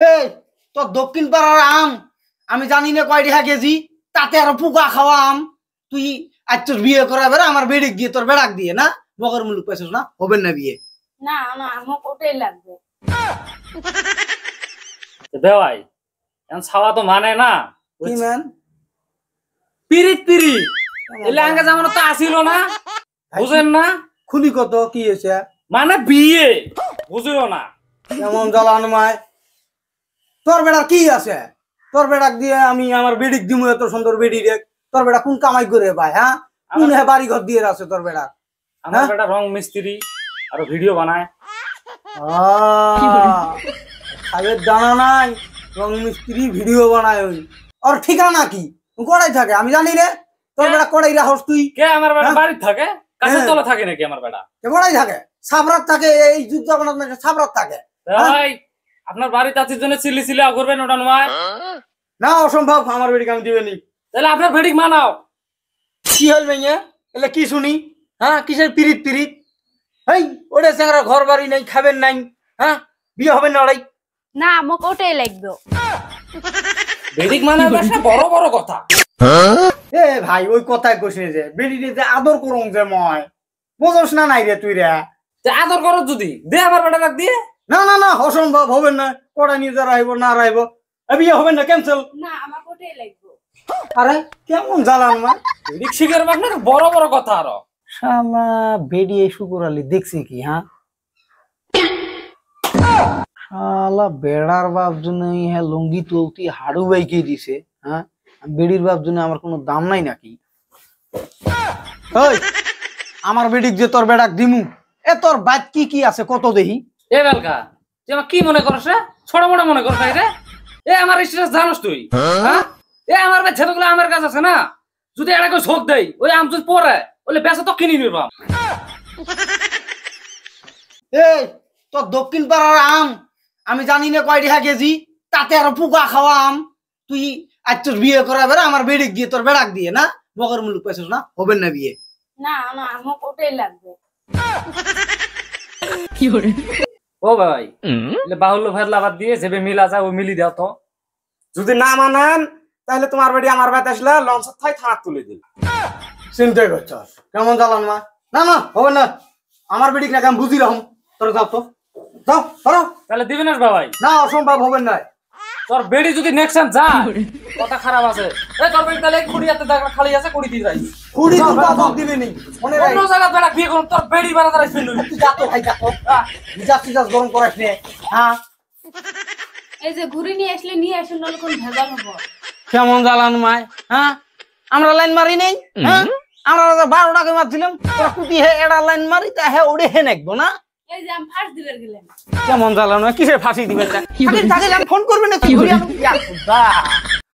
এই তোর দক্ষিণ পাড়ার আম আমি জানি না কয় টাকা কেজি, তাতে আরো পোকা খাওয়া আম। তুই আজ তোর বিয়ে করাবে আমার বেড়িক দিয়ে তোর বেড়াক দিয়ে না বকর মুলুক পাইছিস না, হবে না বিয়ে। না না আমার ওটাই লাগবে। দেওয়াই এখন ছাওয়া তো মানে না। কি ম্যান পিরিত পিরিত এলে আগে যেমন তো আসিল না, বুঝেন না? খুলি কত কি হয়েছে মানে বিয়ে বুঝিও না এমন জ্বালান মায়। তোর বেড়ার কি আছে? তোর বেড়াক দিয়ে আমি আমার বেড়িক দিমু এত সুন্দর বেড়ি রে। তোর বেড়া কোন কামাই করে ভাই? হ্যাঁ কোন বাড়ি ঘর দিয়ে আছে তোর বেড়া? আমার বেটা রং মিস্ত্রি আর ভিডিও বানায়। খাইয়ের দানা নাই, রং মিস্ত্রি ভিডিও বানায়। ওই ওর ঠিকানা কি? কড়াই থাকে আমি জানি রে। তোর বেড়া কড়াই রাহস তুই? কে আমার বেটা বাড়িতে থাকে? কাছে তলে থাকে নাকি আমার বেটা? কড়াই থাকে, সাবরাত থাকে, এই যুদ্ধ সাবরাত থাকে। ভাই আপনার বাড়িতে আছির জন্য চিল্লি চিল্লি করবেন, ওটা নয় না, অসম্ভব। আমার বেড়িকে আমি দিবেনি। তাহলে আপনার ভেড়িক মানাও। কি হল মেয়ে? এলে কি শুনি? হ্যাঁ কিসের পিরিত পিরিত? এই ওটা চেংরা ঘর বাড়ি নাই, খাবেন নাই, হ্যাঁ বিয়ে হবে না ওরাই। না আমাকে ওটাই লাগবে। ভেড়িক মানাও বড় বড় কথা। এ ভাই ওই কথাই কইছে যে বেড়িতে যে আদর করুম যে ময় বুঝোস না নাই রে তুই রে। আদর করো যদি দে আমার বেটা রাখ দিয়ে। না না না অসম্ভব, হবে না। কড়া নিয়ে যা রাইব না রাইব, বিয়ে হবে না, ক্যান্সেল। না আমাকে ওটাই লাগবে। আরে কেমন জ্বালান মা। রিক্সিকের বাগনা বড় বড় কথা আরো। শালা বেড়িয়ে শুকুর আলী দেখছি কি? হ্যাঁ শালা বেড়ার বাপ জন্য হ্যাঁ লুঙ্গি তুলতি হাড়ু বাইকে দিছে। হ্যাঁ বেড়ির বাপ জন্য আমার কোনো দাম নাই নাকি? ওই আমার বেড়িক যে তোর বেড়াক দিমু, এ তোর বাদ কি কি আছে কত দেহি? এ বেলকা তুই আমার কি মনে করছ রে? ছোট মোটা মনে করছ রে? এ আমার স্ট্রেস জানোস তুই? হ্যাঁ এ আমার ভাই ছেলেগুলো আমার কাছে আছে না, যদি এটা কেউ শোক দেয় ওই আম যদি পরে বলে বেসা তো কিনে নিব। এই তোর দক্ষিণ পাড়ার আম আমি জানি না কয় টাকা কেজি, তাতে আরো পোকা খাওয়া আম। তুই আজ তোর বিয়ে করাবে আমার বেড়িক দিয়ে তোর বেড়াক দিয়ে না বকর মুলুক পাইছিস না, হবে না বিয়ে। না না আমাকে ওটাই লাগবে। ও ভাই বাহুল্য ভাইয়ের লাভার দিয়ে যেবে মিল আছে ও মিলি দাও তো। যদি না মানেন তাহলে তোমার বাড়ি আমার বাড়িতে আসলে লঞ্চ থাই থানা তুলে দিল। চিন্তা করছস কেমন জ্বালান মা। না না হবে না, আমার বেড়িক না আমি বুঝি রকম। তোর যাও তো, যাও ধরো। তাহলে দিবি না বাবাই? না অসম্ভব, হবে না। তোর বেড়ি যদি নেক্সট যায় কথা খারাপ আছে। এই তোর বেড়ি তাহলে কুড়িয়াতে দেখা খালি আছে, কুড়ি দিয়ে যাই। কুড়ি তো দাদক দিবে নি মনে রাখ। অন্য জায়গা বেড়া বিয়ে করুন, তোর বেড়ি বেড়া তারাই ফেললু। তুই যা তো ভাই, যা তো। মিজাজ টিজাজ গরম করাস নে। হ্যাঁ এই যে ঘুরে নিয়ে আসলে নিয়ে আসুন, নাহলে কোন ভেজাল হবো। কেমন জ্বালান মায়। হ্যাঁ আমরা লাইন মারি নেই। হ্যাঁ আমরা 12 টাকা মারছিলাম, তোরা কুটি হে এটা লাইন মারি তা হে ওড়ে হে নাকবো না। এই যে আমি ফার্স্ট দিবার গেলাম। কেমন জ্বালান কিসে ফাঁসি দিবেন? ফোন করবেন না তুই?